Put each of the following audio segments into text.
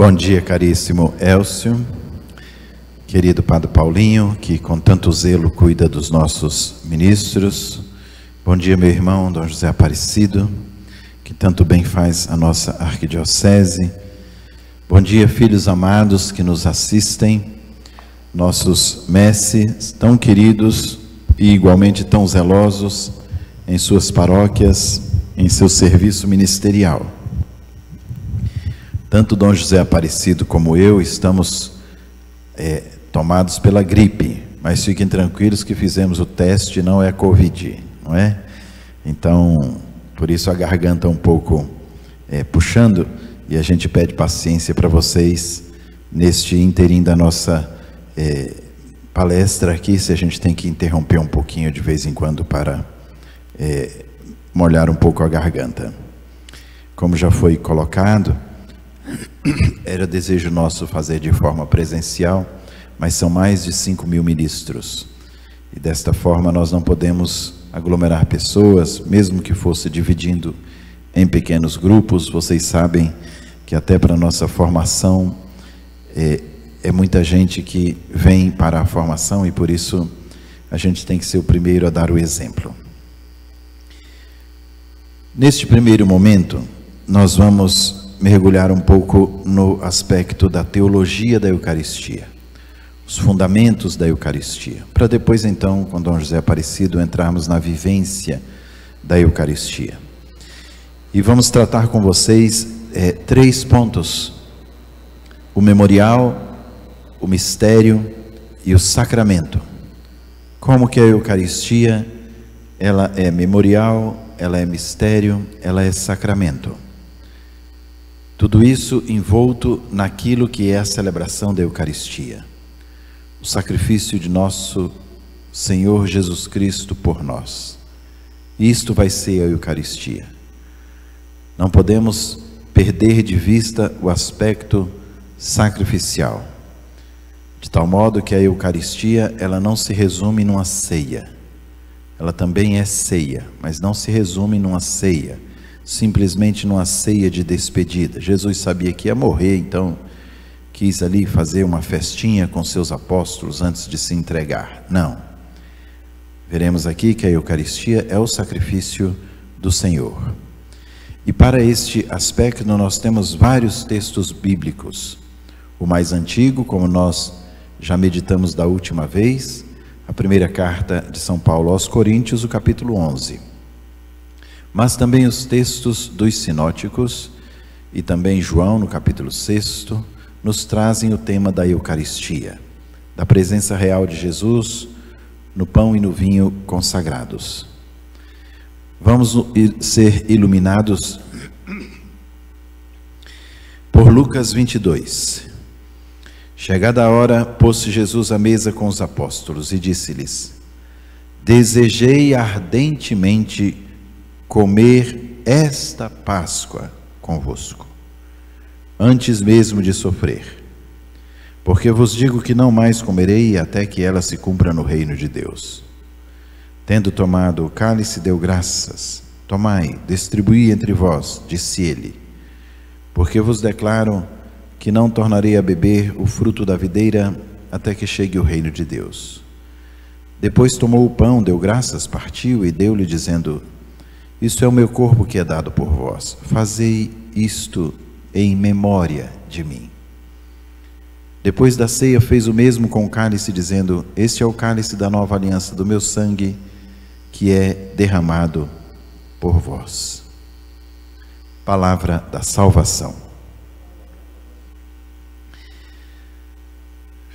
Bom dia, caríssimo Elcio, querido Padre Paulinho, que com tanto zelo cuida dos nossos ministros. Bom dia, meu irmão Dom José Aparecido, que tanto bem faz a nossa arquidiocese. Bom dia, filhos amados que nos assistem, nossos mestres tão queridos e igualmente tão zelosos em suas paróquias, em seu serviço ministerial. Tanto Dom José Aparecido como eu estamos tomados pela gripe, mas fiquem tranquilos que fizemos o teste, não é Covid, não é? Então, por isso a garganta um pouco puxando, e a gente pede paciência para vocês neste ínterim da nossa palestra aqui, se a gente tem que interromper um pouquinho de vez em quando para molhar um pouco a garganta. Como já foi colocado, era desejo nosso fazer de forma presencial, mas são mais de 5.000 ministros. E desta forma nós não podemos aglomerar pessoas, mesmo que fosse dividindo em pequenos grupos. Vocês sabem que até para a nossa formação é muita gente que vem para a formação e por isso a gente tem que ser o primeiro a dar o exemplo. Neste primeiro momento, nós vamos mergulhar um pouco no aspecto da teologia da Eucaristia, os fundamentos da Eucaristia, para depois então, com Dom José Aparecido, entrarmos na vivência da Eucaristia. E vamos tratar com vocês 3 pontos: o memorial, o mistério e o sacramento. Como que a Eucaristia, ela é memorial, ela é mistério, ela é sacramento. Tudo isso envolto naquilo que é a celebração da Eucaristia, o sacrifício de nosso Senhor Jesus Cristo por nós. Isto vai ser a Eucaristia. Não podemos perder de vista o aspecto sacrificial, de tal modo que a Eucaristia, ela não se resume numa ceia. Ela também é ceia, mas não se resume numa ceia, simplesmente numa ceia de despedida. Jesus sabia que ia morrer, então quis ali fazer uma festinha com seus apóstolos antes de se entregar. Não. Veremos aqui que a Eucaristia é o sacrifício do Senhor. E para este aspecto nós temos vários textos bíblicos. O mais antigo, como nós já meditamos da última vez, a primeira carta de São Paulo aos Coríntios, o capítulo 11. Mas também os textos dos sinóticos e também João, no capítulo 6, nos trazem o tema da Eucaristia, da presença real de Jesus no pão e no vinho consagrados. Vamos ser iluminados por Lucas 22. Chegada a hora, pôs-se Jesus à mesa com os apóstolos e disse-lhes: desejei ardentemente comer esta Páscoa convosco, antes mesmo de sofrer, porque vos digo que não mais comerei até que ela se cumpra no reino de Deus. Tendo tomado o cálice, deu graças. Tomai, distribuí entre vós, disse ele, porque vos declaro que não tornarei a beber o fruto da videira até que chegue o reino de Deus. Depois tomou o pão, deu graças, partiu e deu-lhe, dizendo: isto é o meu corpo que é dado por vós. Fazei isto em memória de mim. Depois da ceia fez o mesmo com o cálice, dizendo: este é o cálice da nova aliança do meu sangue, que é derramado por vós. Palavra da salvação.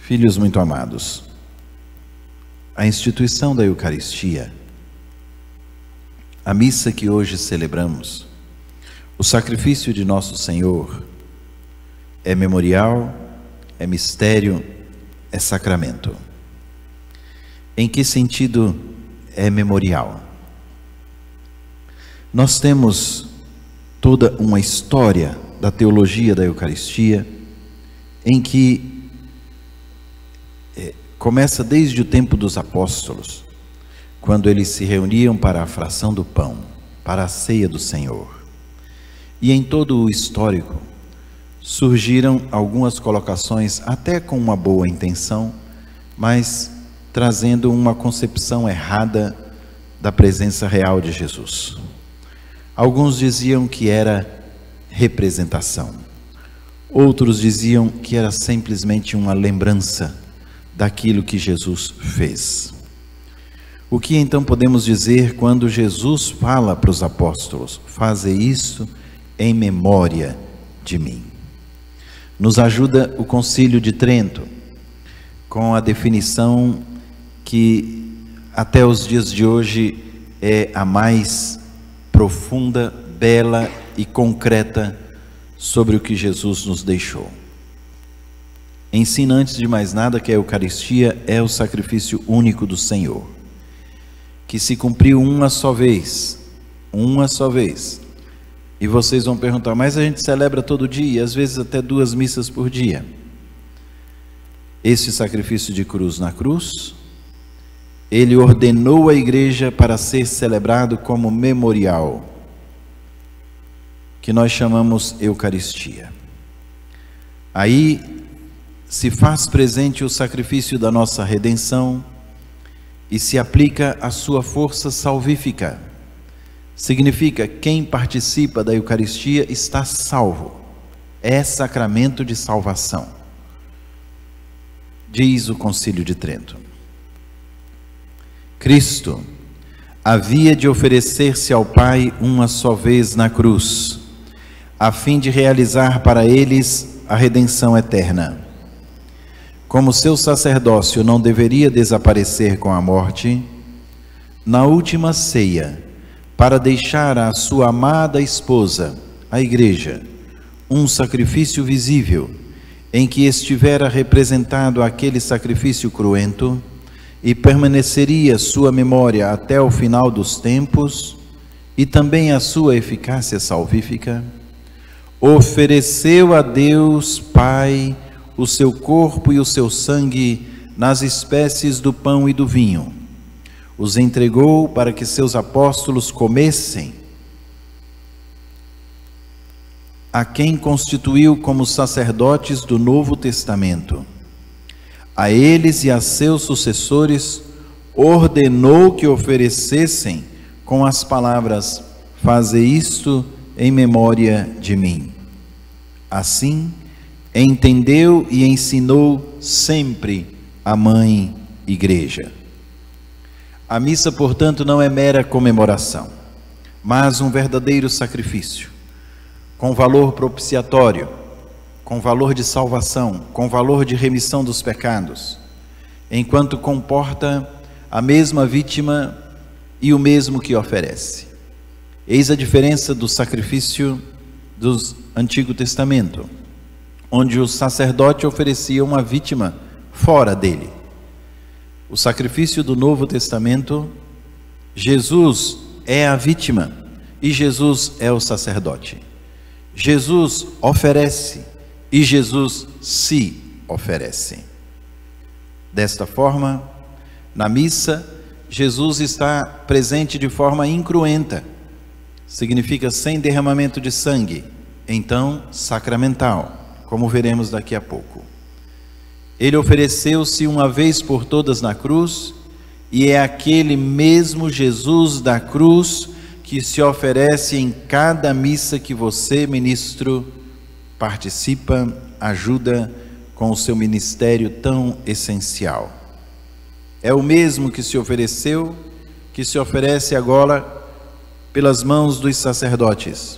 Filhos muito amados, a instituição da Eucaristia, a missa que hoje celebramos, o sacrifício de nosso Senhor, é memorial, é mistério, é sacramento. Em que sentido é memorial? Nós temos toda uma história da teologia da Eucaristia, em que começa desde o tempo dos apóstolos, quando eles se reuniam para a fração do pão, para a ceia do Senhor. E em todo o histórico, surgiram algumas colocações, até com uma boa intenção, mas trazendo uma concepção errada da presença real de Jesus. Alguns diziam que era representação, outros diziam que era simplesmente uma lembrança daquilo que Jesus fez. O que então podemos dizer quando Jesus fala para os apóstolos: fazei isso em memória de mim? Nos ajuda o Concílio de Trento, com a definição que até os dias de hoje é a mais profunda, bela e concreta sobre o que Jesus nos deixou. Ensina, antes de mais nada, que a Eucaristia é o sacrifício único do Senhor, que se cumpriu uma só vez. E vocês vão perguntar: mas a gente celebra todo dia, às vezes até 2 missas por dia. Esse sacrifício de cruz na cruz, ele ordenou a igreja para ser celebrado como memorial, que nós chamamos Eucaristia. Aí se faz presente o sacrifício da nossa redenção e se aplica a sua força salvífica. Significa, quem participa da Eucaristia está salvo. É sacramento de salvação, diz o Concílio de Trento. Cristo havia de oferecer-se ao Pai uma só vez na cruz, a fim de realizar para eles a redenção eterna. Como seu sacerdócio não deveria desaparecer com a morte, na última ceia, para deixar à sua amada esposa, a Igreja, um sacrifício visível, em que estivera representado aquele sacrifício cruento, e permaneceria sua memória até o final dos tempos, e também a sua eficácia salvífica, ofereceu a Deus Pai o seu corpo e o seu sangue nas espécies do pão e do vinho. Os entregou para que seus apóstolos comessem, a quem constituiu como sacerdotes do Novo Testamento. A eles e a seus sucessores ordenou que oferecessem com as palavras: fazei isto em memória de mim. Assim, entendeu e ensinou sempre a Mãe Igreja. A missa, portanto, não é mera comemoração, mas um verdadeiro sacrifício, com valor propiciatório, com valor de salvação, com valor de remissão dos pecados, enquanto comporta a mesma vítima e o mesmo que oferece. Eis a diferença do sacrifício do Antigo Testamento, onde o sacerdote oferecia uma vítima fora dele. O sacrifício do Novo Testamento, Jesus é a vítima e Jesus é o sacerdote. Jesus oferece e Jesus se oferece. Desta forma, na missa, Jesus está presente de forma incruenta, significa sem derramamento de sangue, então sacramental, como veremos daqui a pouco. Ele ofereceu-se uma vez por todas na cruz, e é aquele mesmo Jesus da cruz que se oferece em cada missa que você, ministro, participa, ajuda com o seu ministério tão essencial. É o mesmo que se ofereceu, que se oferece agora pelas mãos dos sacerdotes.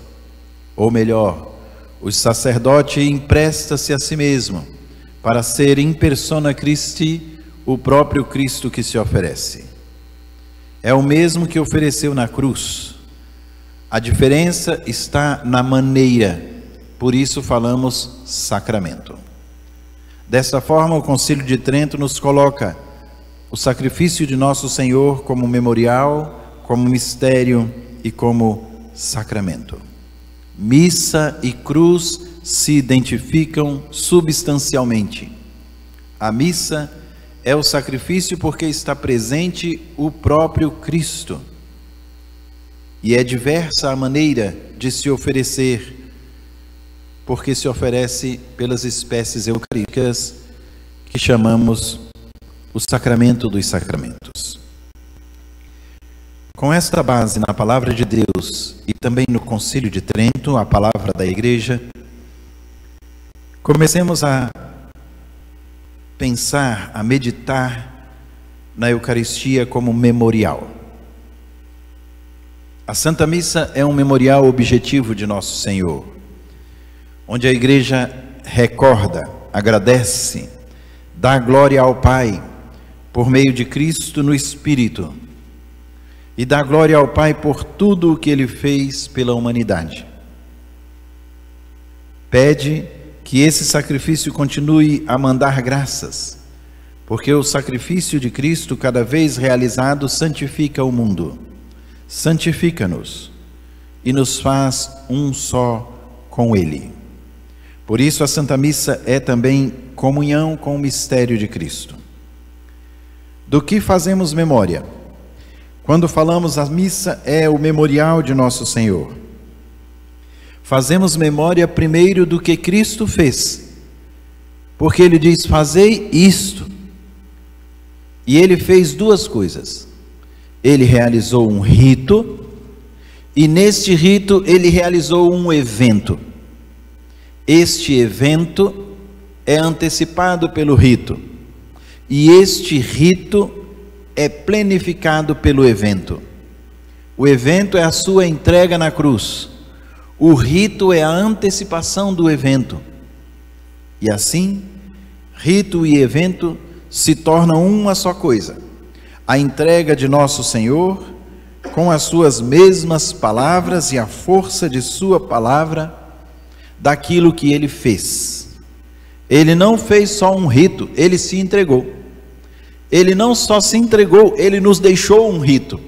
Ou melhor, o sacerdote empresta-se a si mesmo, para ser in persona Christi, o próprio Cristo que se oferece. É o mesmo que ofereceu na cruz. A diferença está na maneira, por isso falamos sacramento. Desta forma, o Concílio de Trento nos coloca o sacrifício de Nosso Senhor como memorial, como mistério e como sacramento. Missa e cruz se identificam substancialmente. A missa é o sacrifício porque está presente o próprio Cristo. E é diversa a maneira de se oferecer porque se oferece pelas espécies eucarísticas que chamamos o sacramento dos sacramentos. Com esta base na palavra de Deus e também no Concílio de Trento, a palavra da Igreja, comecemos a pensar, a meditar na Eucaristia como memorial. A Santa Missa é um memorial objetivo de Nosso Senhor, onde a Igreja recorda, agradece, dá glória ao Pai por meio de Cristo no Espírito e dá glória ao Pai por tudo o que Ele fez pela humanidade. Pede que esse sacrifício continue a mandar graças, porque o sacrifício de Cristo, cada vez realizado, santifica o mundo, santifica-nos e nos faz um só com Ele. Por isso a Santa Missa é também comunhão com o mistério de Cristo. Do que fazemos memória? Quando falamos a missa, é o memorial de Nosso Senhor. Fazemos memória primeiro do que Cristo fez, porque Ele diz: fazei isto. E Ele fez duas coisas. Ele realizou um rito, e neste rito Ele realizou um evento. Este evento é antecipado pelo rito, e este rito é plenificado pelo evento. O evento é a sua entrega na cruz. O rito é a antecipação do evento. E assim, rito e evento se tornam uma só coisa. A entrega de Nosso Senhor, com as suas mesmas palavras e a força de sua palavra, daquilo que Ele fez. Ele não fez só um rito, Ele se entregou. Ele não só se entregou, Ele nos deixou um rito.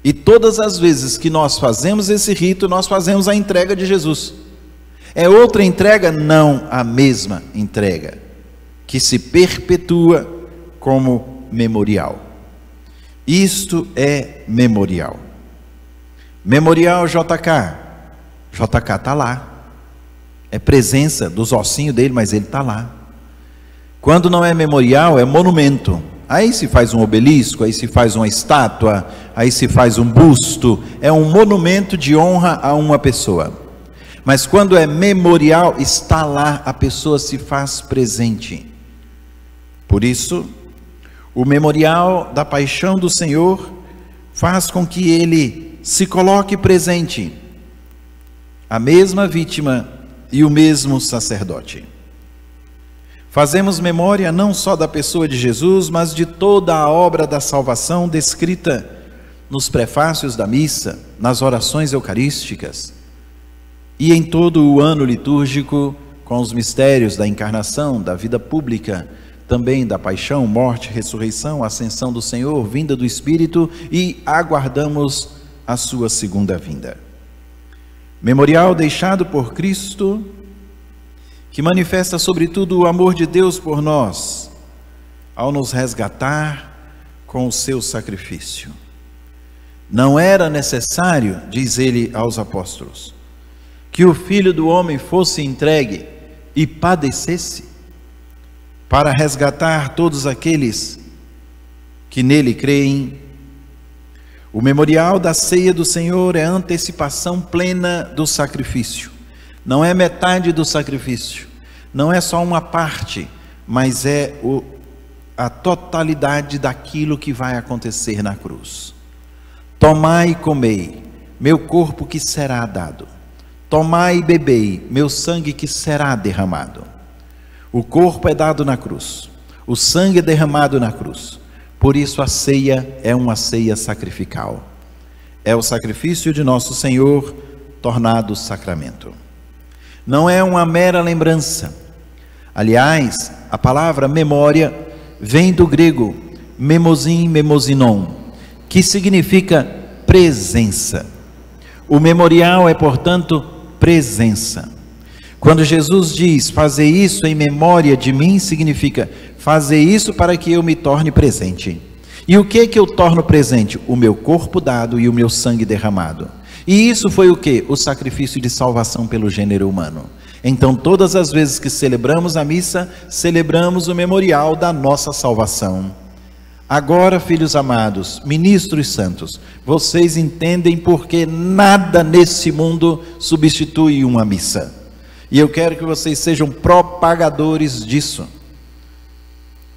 E todas as vezes que nós fazemos esse rito, nós fazemos a entrega de Jesus. É outra entrega? Não, a mesma entrega, que se perpetua como memorial. Isto é memorial. Memorial JK. JK está lá. É presença dos ossinhos dele, mas ele está lá. Quando não é memorial, é monumento. Aí se faz um obelisco, aí se faz uma estátua, aí se faz um busto. É um monumento de honra a uma pessoa. Mas quando é memorial, está lá, a pessoa se faz presente. Por isso, o memorial da paixão do Senhor faz com que Ele se coloque presente. A mesma vítima e o mesmo sacerdote. Fazemos memória não só da pessoa de Jesus, mas de toda a obra da salvação descrita nos prefácios da missa, nas orações eucarísticas e em todo o ano litúrgico, com os mistérios da encarnação, da vida pública, também da paixão, morte, ressurreição, ascensão do Senhor, vinda do Espírito, e aguardamos a sua segunda vinda. Memorial deixado por Cristo, que manifesta sobretudo o amor de Deus por nós, ao nos resgatar com o seu sacrifício. Não era necessário, diz ele aos apóstolos, que o Filho do Homem fosse entregue e padecesse, para resgatar todos aqueles que nele creem. O memorial da ceia do Senhor é a antecipação plena do sacrifício. Não é metade do sacrifício, não é só uma parte, mas é a totalidade daquilo que vai acontecer na cruz. Tomai e comei, meu corpo que será dado. Tomai e bebei, meu sangue que será derramado. O corpo é dado na cruz, o sangue é derramado na cruz. Por isso a ceia é uma ceia sacrificial. É o sacrifício de Nosso Senhor tornado sacramento. Não é uma mera lembrança. Aliás, a palavra memória vem do grego memosin, memosinon, que significa presença. O memorial é, portanto, presença. Quando Jesus diz, fazer isso em memória de mim, significa fazer isso para que eu me torne presente. E o que eu torno presente? O meu corpo dado e o meu sangue derramado. E isso foi o que? O sacrifício de salvação pelo gênero humano. Então, todas as vezes que celebramos a missa, celebramos o memorial da nossa salvação. Agora, filhos amados, ministros santos, vocês entendem porque nada nesse mundo substitui uma missa. E eu quero que vocês sejam propagadores disso.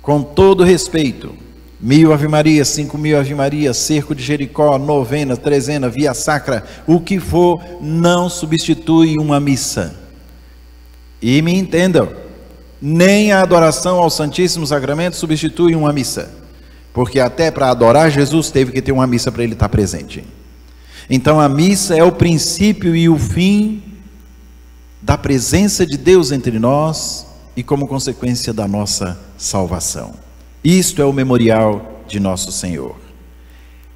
Com todo respeito, 1000 Ave Maria, 5000 Ave Maria, cerco de Jericó, novena, trezena, via sacra, o que for, não substitui uma missa. E me entendam, nem a adoração ao Santíssimo Sacramento substitui uma missa, porque até para adorar Jesus teve que ter uma missa para ele estar presente. Então a missa é o princípio e o fim da presença de Deus entre nós e como consequência da nossa salvação. Isto é o memorial de nosso Senhor.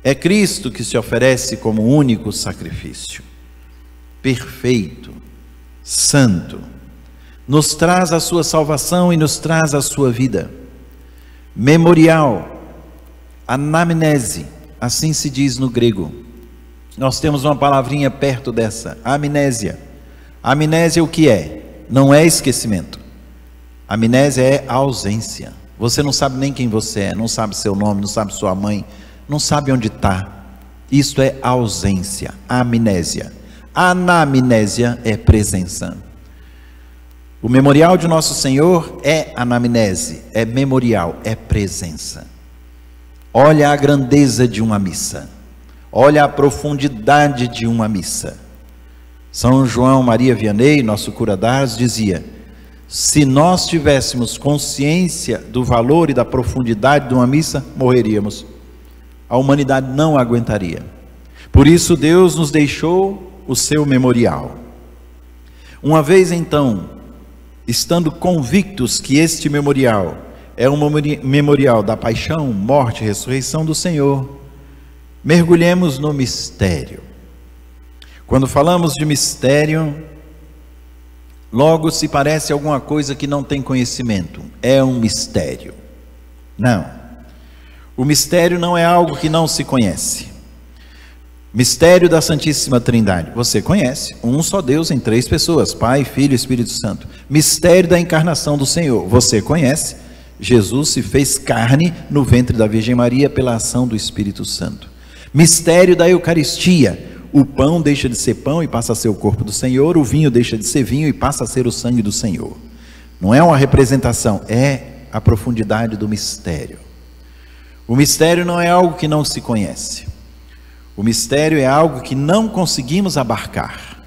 É Cristo que se oferece como único sacrifício, perfeito, santo, nos traz a sua salvação e nos traz a sua vida. Memorial, anamnese, assim se diz no grego. Nós temos uma palavrinha perto dessa, amnésia. Amnésia o que é? Não é esquecimento. Amnésia é ausência. Você não sabe nem quem você é, não sabe seu nome, não sabe sua mãe, não sabe onde está. Isto é ausência, amnésia. Anamnésia é presença. O memorial de nosso Senhor é anamnese, é memorial, é presença. Olha a grandeza de uma missa, olha a profundidade de uma missa. São João Maria Vianney, nosso cura d'Ars, dizia: se nós tivéssemos consciência do valor e da profundidade de uma missa, morreríamos. A humanidade não aguentaria. Por isso Deus nos deixou o seu memorial. Uma vez então, estando convictos que este memorial é um memorial da paixão, morte e ressurreição do Senhor, mergulhemos no mistério. Quando falamos de mistério, logo se parece alguma coisa que não tem conhecimento. É um mistério. Não. O mistério não é algo que não se conhece. Mistério da Santíssima Trindade. Você conhece. Um só Deus em 3 pessoas. Pai, Filho e Espírito Santo. Mistério da encarnação do Senhor. Você conhece. Jesus se fez carne no ventre da Virgem Maria pela ação do Espírito Santo. Mistério da Eucaristia. O pão deixa de ser pão e passa a ser o corpo do Senhor, o vinho deixa de ser vinho e passa a ser o sangue do Senhor. Não é uma representação, é a profundidade do mistério. O mistério não é algo que não se conhece. O mistério é algo que não conseguimos abarcar.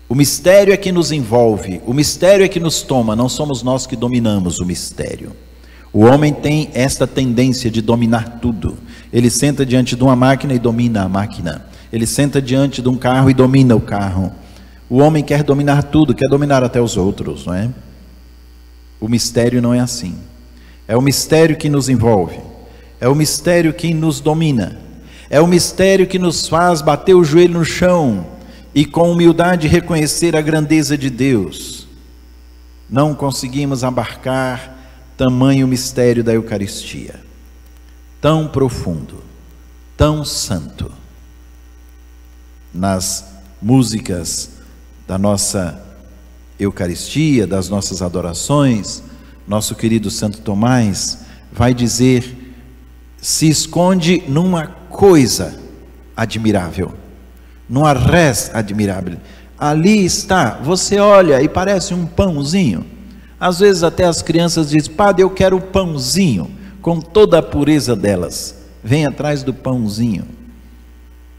O mistério é que nos envolve, o mistério é que nos toma, não somos nós que dominamos o mistério. O homem tem esta tendência de dominar tudo. Ele senta diante de uma máquina e domina a máquina. Ele senta diante de um carro e domina o carro. O homem quer dominar tudo, quer dominar até os outros, não é? O mistério não é assim. É o mistério que nos envolve. É o mistério que nos domina. É o mistério que nos faz bater o joelho no chão e com humildade reconhecer a grandeza de Deus. Não conseguimos abarcar tamanho mistério da Eucaristia. Tão profundo, tão santo. Nas músicas da nossa Eucaristia, das nossas adorações, nosso querido Santo Tomás vai dizer: se esconde numa coisa admirável, numa res admirável. Ali está, você olha e parece um pãozinho. Às vezes até as crianças dizem: padre, eu quero o pãozinho, com toda a pureza delas. Vem atrás do pãozinho.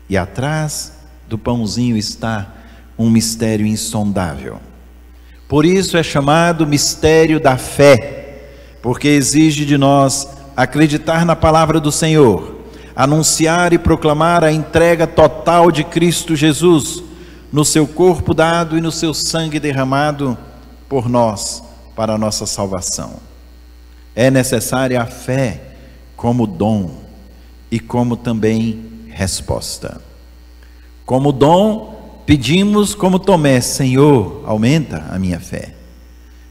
E atrás do pãozinho está um mistério insondável. Por isso é chamado mistério da fé, porque exige de nós acreditar na palavra do Senhor, anunciar e proclamar a entrega total de Cristo Jesus, no seu corpo dado e no seu sangue derramado por nós, para a nossa salvação. É necessária a fé como dom e como também resposta. Como dom, pedimos como Tomé: Senhor, aumenta a minha fé.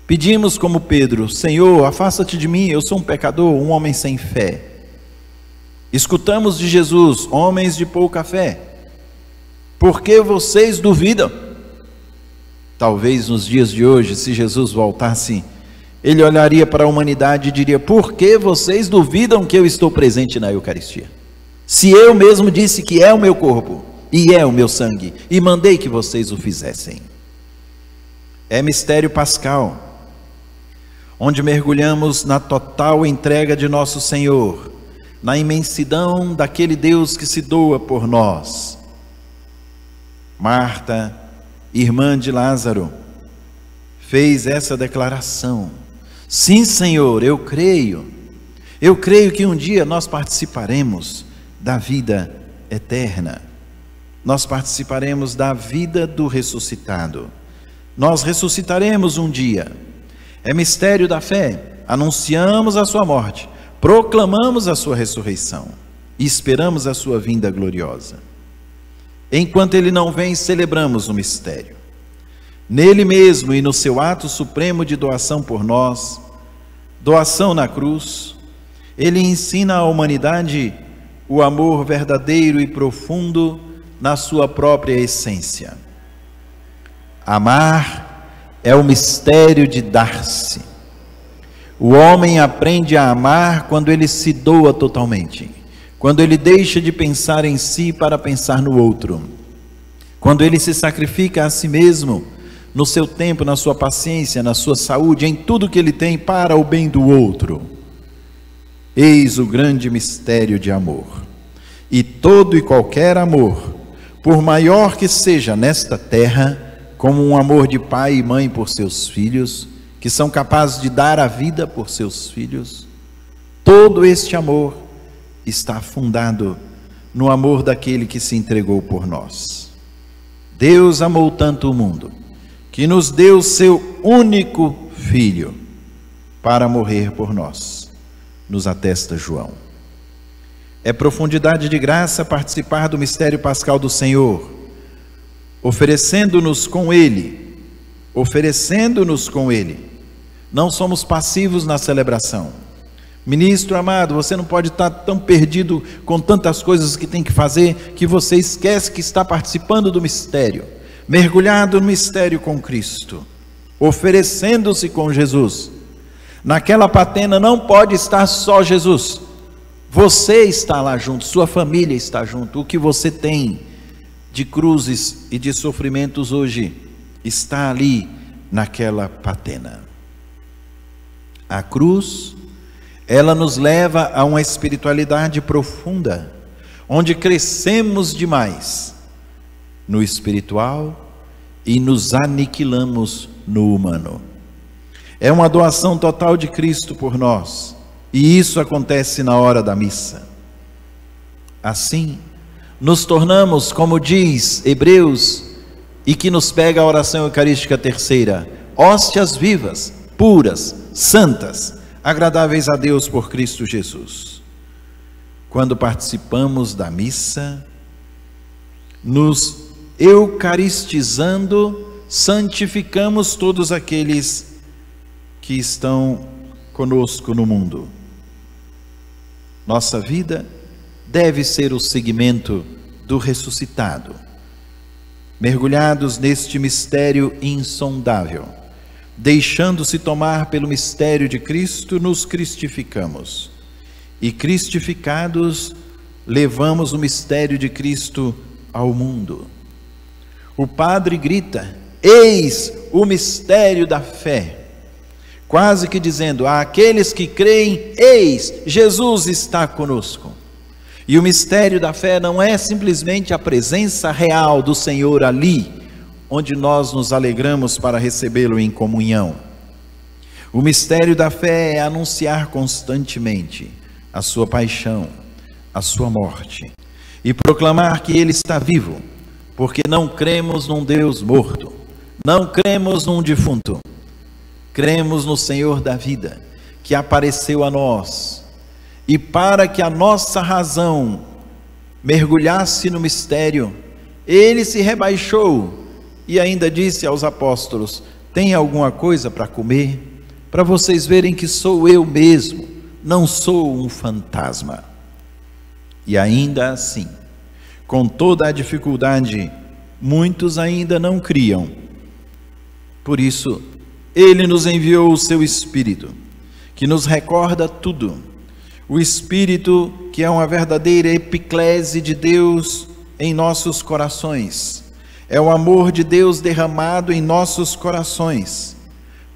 Pedimos como Pedro: Senhor, afasta-te de mim, eu sou um pecador, um homem sem fé. Escutamos de Jesus: homens de pouca fé, por que vocês duvidam? Talvez nos dias de hoje, se Jesus voltasse, ele olharia para a humanidade e diria: por que vocês duvidam que eu estou presente na Eucaristia? Se eu mesmo disse que é o meu corpo e é o meu sangue, e mandei que vocês o fizessem. É mistério pascal, onde mergulhamos na total entrega de nosso Senhor, na imensidão daquele Deus que se doa por nós. Marta, irmã de Lázaro, fez essa declaração: sim, Senhor, eu creio que um dia nós participaremos da vida eterna, nós participaremos da vida do ressuscitado, nós ressuscitaremos um dia. É mistério da fé, anunciamos a sua morte, proclamamos a sua ressurreição e esperamos a sua vinda gloriosa. Enquanto ele não vem, celebramos o mistério. Nele mesmo e no seu ato supremo de doação por nós, doação na cruz, ele ensina à humanidade o amor verdadeiro e profundo na sua própria essência. Amar é o mistério de dar-se. O homem aprende a amar quando ele se doa totalmente, quando ele deixa de pensar em si para pensar no outro, quando ele se sacrifica a si mesmo, no seu tempo, na sua paciência, na sua saúde, em tudo que ele tem para o bem do outro. Eis o grande mistério de amor. E todo e qualquer amor, por maior que seja nesta terra, como um amor de pai e mãe por seus filhos, que são capazes de dar a vida por seus filhos, todo este amor está fundado no amor daquele que se entregou por nós. Deus amou tanto o mundo, que nos deu seu único Filho para morrer por nós, nos atesta João. É profundidade de graça participar do mistério pascal do Senhor, oferecendo-nos com Ele. Não somos passivos na celebração. Ministro amado, você não pode estar tão perdido com tantas coisas que tem que fazer, que você esquece que está participando do mistério, mergulhado no mistério com Cristo, oferecendo-se com Jesus. Naquela patena não pode estar só Jesus, você está lá junto, sua família está junto. O que você tem de cruzes e de sofrimentos hoje está ali naquela patena. A cruz, ela nos leva a uma espiritualidade profunda, onde crescemos demais no espiritual e nos aniquilamos no humano. É uma doação total de Cristo por nós, e isso acontece na hora da missa. Assim, nos tornamos, como diz Hebreus, e que nos pega a oração eucarística terceira, hóstias vivas, puras, santas, agradáveis a Deus por Cristo Jesus. Quando participamos da missa, nos eucaristizando, santificamos todos aqueles que estão conosco no mundo. Nossa vida deve ser o seguimento do ressuscitado, mergulhados neste mistério insondável, deixando-se tomar pelo mistério de Cristo, nos cristificamos, e cristificados, levamos o mistério de Cristo ao mundo. O padre grita: eis o mistério da fé, quase que dizendo àqueles que creem: eis, Jesus está conosco. E o mistério da fé não é simplesmente a presença real do Senhor ali, onde nós nos alegramos para recebê-lo em comunhão. O mistério da fé é anunciar constantemente a sua paixão, a sua morte, e proclamar que Ele está vivo, porque não cremos num Deus morto, não cremos num defunto, cremos no Senhor da vida, que apareceu a nós, e para que a nossa razão mergulhasse no mistério, Ele se rebaixou e ainda disse aos apóstolos: tem alguma coisa para comer? Para vocês verem que sou eu mesmo, não sou um fantasma. E ainda assim, com toda a dificuldade, muitos ainda não criam. Por isso, Ele nos enviou o seu Espírito, que nos recorda tudo. O Espírito que é uma verdadeira epiclese de Deus em nossos corações. É o amor de Deus derramado em nossos corações,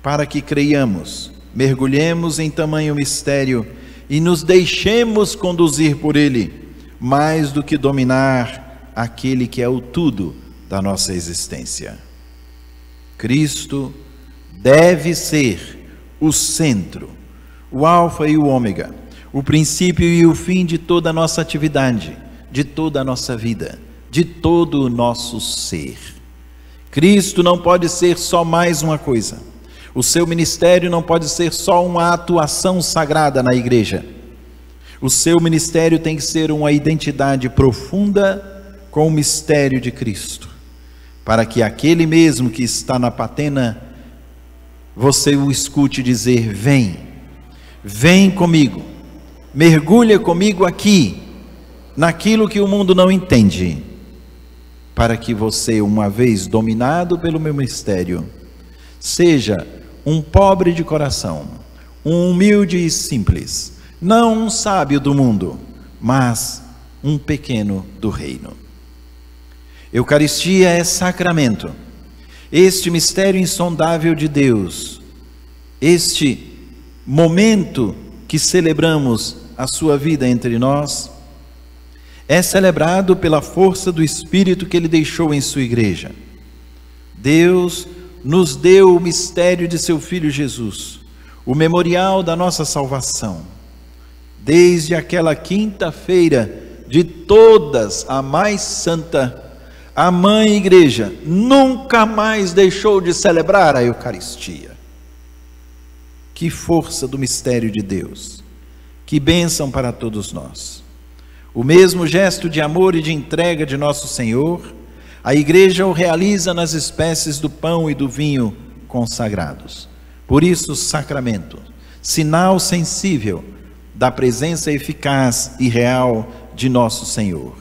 para que creiamos, mergulhemos em tamanho mistério e nos deixemos conduzir por Ele, mais do que dominar aquele que é o tudo da nossa existência. Cristo deve ser o centro, o alfa e o ômega, o princípio e o fim de toda a nossa atividade, de toda a nossa vida, de todo o nosso ser. Cristo não pode ser só mais uma coisa. O seu ministério não pode ser só uma atuação sagrada na igreja. O seu ministério tem que ser uma identidade profunda com o mistério de Cristo, para que aquele mesmo que está na patena, você o escute dizer: vem, vem comigo, mergulha comigo aqui, naquilo que o mundo não entende, para que você, uma vez dominado pelo meu mistério, seja um pobre de coração, um humilde e simples, não um sábio do mundo, mas um pequeno do reino. Eucaristia é sacramento. Este mistério insondável de Deus, este momento que celebramos a sua vida entre nós, é celebrado pela força do Espírito que Ele deixou em sua igreja. Deus nos deu o mistério de seu Filho Jesus, o memorial da nossa salvação. Desde aquela quinta-feira de todas, a mais santa, a Mãe Igreja nunca mais deixou de celebrar a Eucaristia. Que força do mistério de Deus, que bênção para todos nós. O mesmo gesto de amor e de entrega de nosso Senhor, a Igreja o realiza nas espécies do pão e do vinho consagrados. Por isso, sacramento, sinal sensível da presença eficaz e real de nosso Senhor.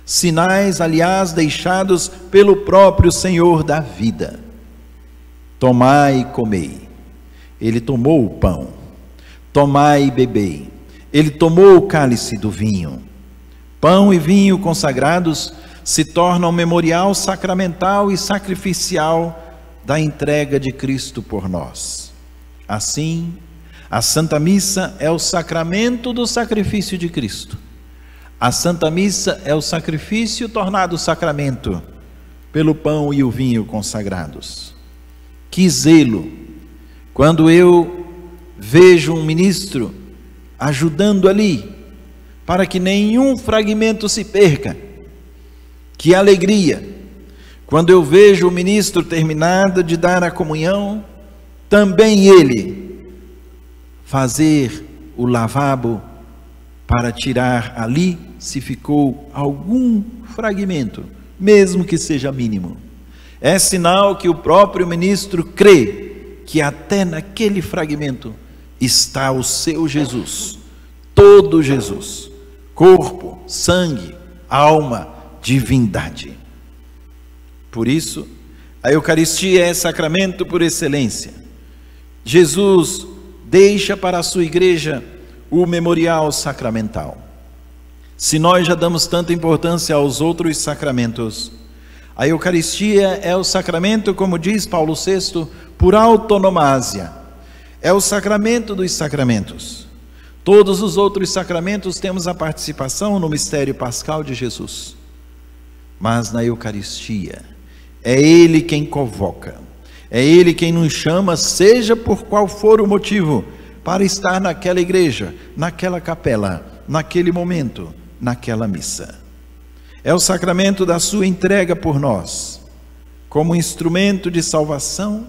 Sinais, aliás, deixados pelo próprio Senhor da vida. Tomai e comei. Ele tomou o pão. Tomai e bebei. Ele tomou o cálice do vinho. Pão e vinho consagrados se tornam memorial sacramental e sacrificial da entrega de Cristo por nós. Assim, a Santa Missa é o sacramento do sacrifício de Cristo. A Santa Missa é o sacrifício tornado sacramento pelo pão e o vinho consagrados. Que zelo! Quando eu vejo um ministro ajudando ali, para que nenhum fragmento se perca. Que alegria! Quando eu vejo o ministro terminado de dar a comunhão, também ele fazer o lavabo para tirar ali, se ficou algum fragmento, mesmo que seja mínimo. É sinal que o próprio ministro crê que até naquele fragmento está o seu Jesus, todo Jesus, corpo, sangue, alma, divindade. Por isso, a Eucaristia é sacramento por excelência. Jesus deixa para a sua igreja o memorial sacramental. Se nós já damos tanta importância aos outros sacramentos, a Eucaristia é o sacramento, como diz Paulo VI, por autonomásia. É o sacramento dos sacramentos. Todos os outros sacramentos temos a participação no mistério pascal de Jesus. Mas na Eucaristia, é Ele quem convoca, é Ele quem nos chama, seja por qual for o motivo, para estar naquela igreja, naquela capela, naquele momento, naquela missa. É o sacramento da sua entrega por nós. Como instrumento de salvação,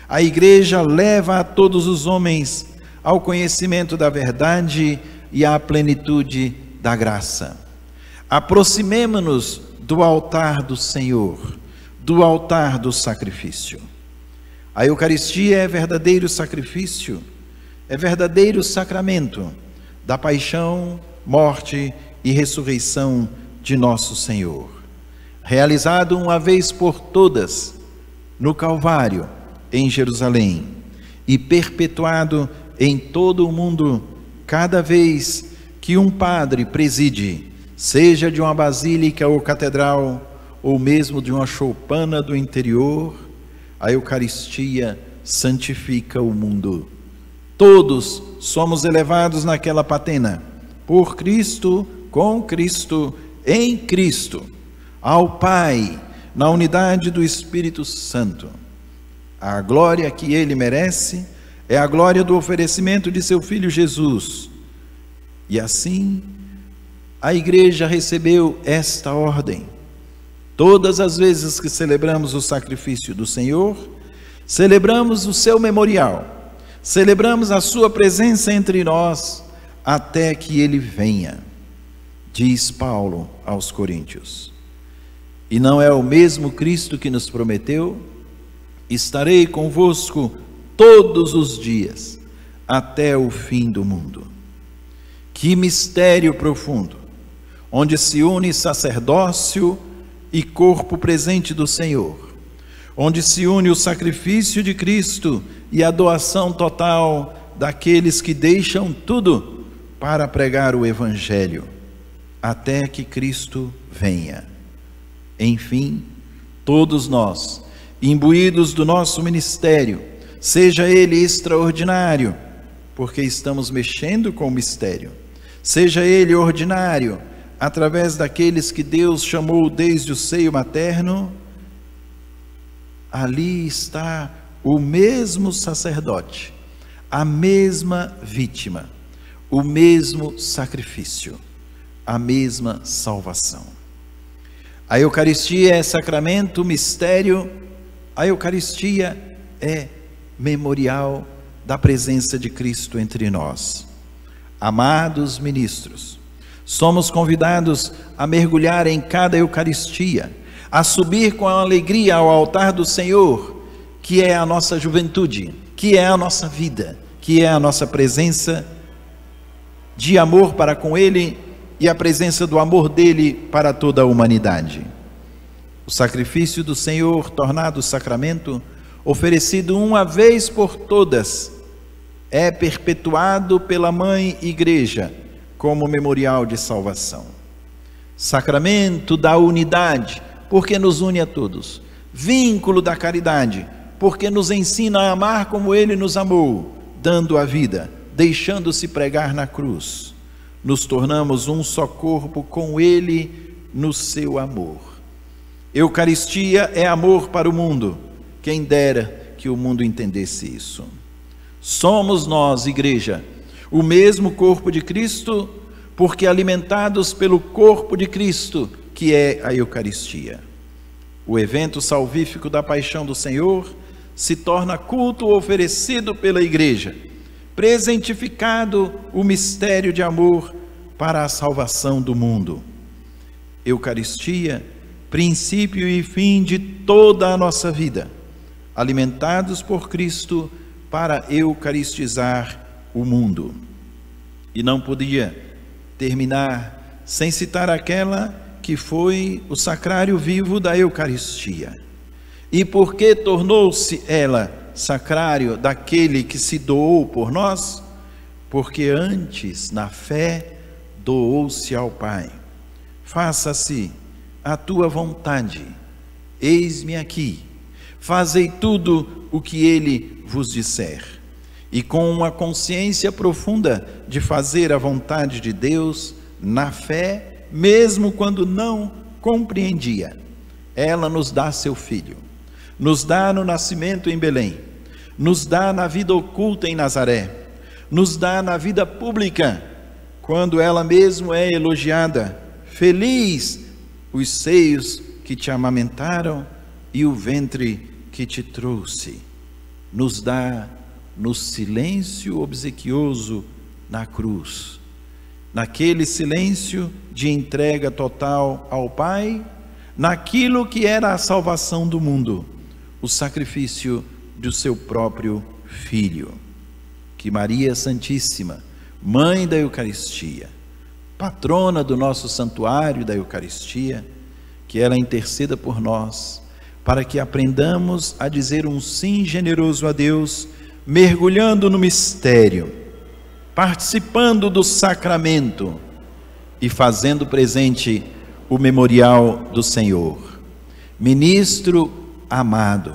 a igreja leva a todos os homens ao conhecimento da verdade e à plenitude da graça. Aproximemo-nos do altar do Senhor, do altar do sacrifício. A Eucaristia é verdadeiro sacrifício, é verdadeiro sacramento da paixão, morte e ressurreição de nosso Senhor, realizado uma vez por todas no Calvário, em Jerusalém, e perpetuado em todo o mundo, cada vez que um padre preside, seja de uma basílica ou catedral, ou mesmo de uma choupana do interior, a Eucaristia santifica o mundo. Todos somos elevados naquela patena, por Cristo, com Cristo, em Cristo, ao Pai, na unidade do Espírito Santo. A glória que Ele merece é a glória do oferecimento de seu Filho Jesus. E assim, a Igreja recebeu esta ordem. Todas as vezes que celebramos o sacrifício do Senhor, celebramos o seu memorial, celebramos a sua presença entre nós, até que Ele venha, diz Paulo aos Coríntios. E não é o mesmo Cristo que nos prometeu: estarei convosco todos os dias, até o fim do mundo. Que mistério profundo, onde se une sacerdócio e corpo presente do Senhor, onde se une o sacrifício de Cristo e a doação total daqueles que deixam tudo para pregar o Evangelho, até que Cristo venha. Enfim, todos nós, imbuídos do nosso ministério, seja ele extraordinário, porque estamos mexendo com o mistério, seja ele ordinário, através daqueles que Deus chamou desde o seio materno, ali está o mesmo sacerdote, a mesma vítima, o mesmo sacrifício, a mesma salvação. A Eucaristia é sacramento, mistério. A Eucaristia é memorial da presença de Cristo entre nós. Amados ministros, somos convidados a mergulhar em cada Eucaristia, a subir com alegria ao altar do Senhor, que é a nossa juventude, que é a nossa vida, que é a nossa presença de amor para com Ele e a presença do amor dele para toda a humanidade. O sacrifício do Senhor, tornado sacramento, oferecido uma vez por todas, é perpetuado pela Mãe Igreja como memorial de salvação. Sacramento da unidade, porque nos une a todos. Vínculo da caridade, porque nos ensina a amar como Ele nos amou, dando a vida, deixando-se pregar na cruz. Nos tornamos um só corpo com Ele no seu amor. Eucaristia é amor para o mundo. Quem dera que o mundo entendesse isso. Somos nós, Igreja, o mesmo corpo de Cristo, porque alimentados pelo corpo de Cristo, que é a Eucaristia. O evento salvífico da paixão do Senhor se torna culto oferecido pela Igreja, presentificado o mistério de amor para a salvação do mundo. Eucaristia, princípio e fim de toda a nossa vida, alimentados por Cristo para eucaristizar o mundo. E não podia terminar sem citar aquela que foi o sacrário vivo da Eucaristia. E por que tornou-se ela sacrário daquele que se doou por nós? Porque antes, na fé, doou-se ao Pai. Faça-se a tua vontade, eis-me aqui, fazei tudo o que Ele vos disser. E com uma consciência profunda de fazer a vontade de Deus, na fé, mesmo quando não compreendia, ela nos dá seu Filho, nos dá no nascimento em Belém, nos dá na vida oculta em Nazaré, nos dá na vida pública, quando ela mesma é elogiada. Feliz os seios que te amamentaram e o ventre que te trouxe. Nos dá no silêncio obsequioso na cruz, naquele silêncio de entrega total ao Pai, naquilo que era a salvação do mundo, o sacrifício do seu próprio Filho. Que Maria Santíssima, Mãe da Eucaristia, patrona do nosso santuário da Eucaristia, que ela interceda por nós, para que aprendamos a dizer um sim generoso a Deus, mergulhando no mistério, participando do sacramento e fazendo presente o memorial do Senhor. Ministro amado,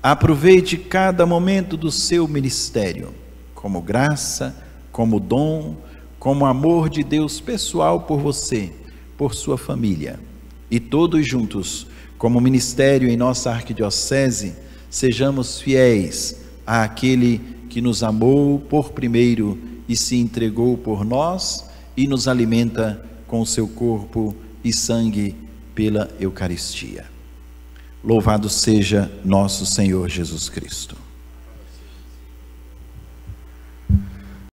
aproveite cada momento do seu ministério, como graça, como dom, como amor de Deus pessoal por você, por sua família. E todos juntos, como ministério em nossa arquidiocese, sejamos fiéis àquele que nos amou por primeiro e se entregou por nós e nos alimenta com o seu corpo e sangue pela Eucaristia. Louvado seja nosso Senhor Jesus Cristo.